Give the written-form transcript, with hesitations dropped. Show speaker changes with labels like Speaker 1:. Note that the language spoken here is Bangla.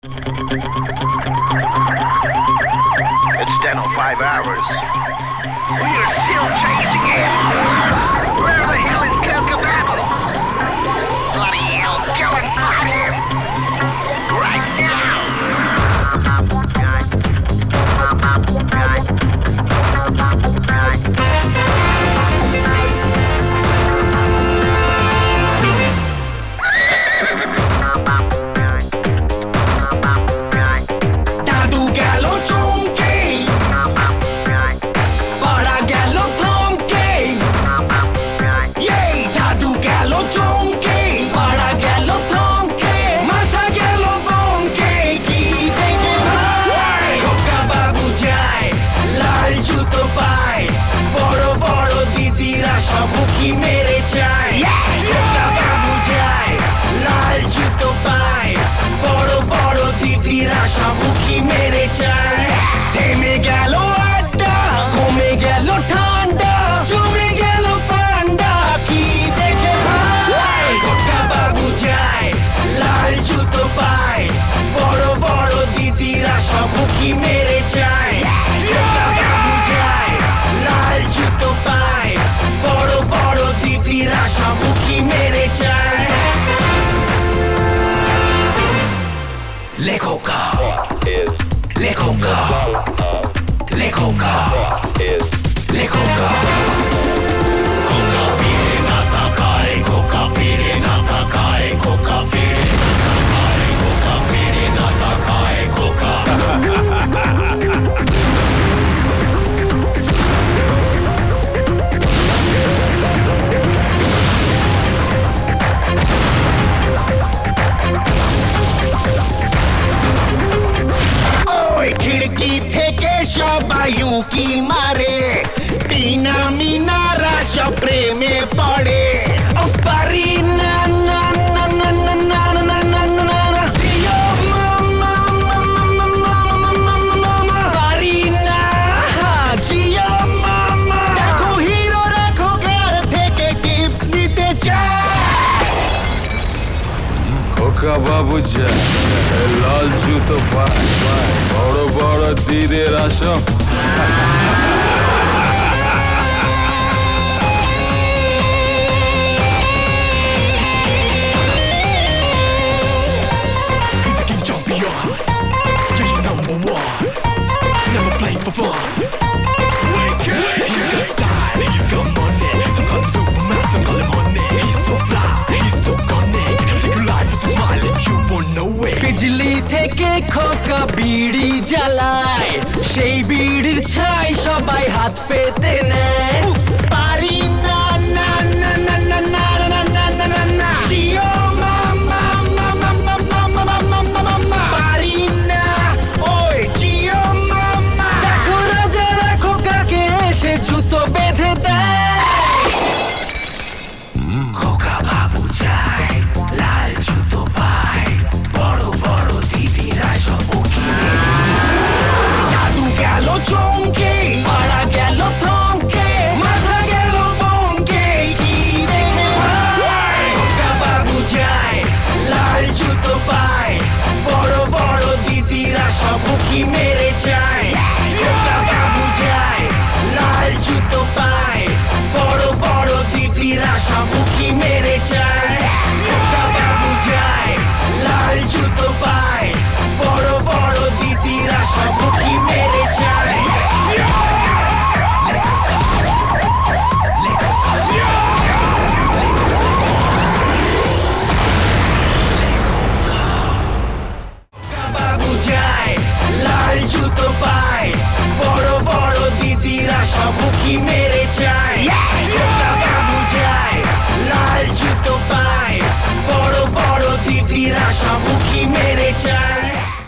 Speaker 1: It's 10:05 hours. We are still chasing him. Where the hell is Kazkababble? Bloody hell, go and find him. Right now.
Speaker 2: উকি মারে টিনা মিনারা সব প্রেমে পড়ে পারি না না না না না না না না না না জিও মামা মামা পারি না জিও মামা দেখো হিরো রাখো কার থেকে টিপস নিতে চায়
Speaker 3: খোকা বাবু যায় লাল জুতো পায় বড় বড় দিদের Assam
Speaker 4: For fun. Wicked. He's got style, he's got money. Some call him Superman, some call him honey. He's so fly, he's so gunny. Take your life with a smile and you won't know it.
Speaker 2: বিজলি থেকে খোকা বিড়ি জ্বালায় সেই বিড়ির ছাই সবাই হাত পেতে নেয় পারি না না না না না না না না না না না জিও মামা মামা মামা মামা মামা পারি না ওই জিও মামা দেখো রাজা রাখো কাকে এসে জুতো বেঁধে দেয় খোকা বাবু যায় লাল জুতো পায় বড় বড় দিদিরা সব জাদু গেল চমকে পাড়া গেল থমকে মাথা গেল বমকে কি দেখে খোকা বাবু যায় লাল জুতো পায় বড় বড় দিদিরা সব কি মেরে যায় খোকা বাবু যায় লাল জুতো পায় বড় বড় দিদিরা সব কি মেরে যায় খোকা বাবু যায় লাল জুতো পায় বড় বড় দিদিরা সব কি মেরে যায় বাবু যায় লাল জুতো পায় বড় বড় দিদিরা সব কি মেরে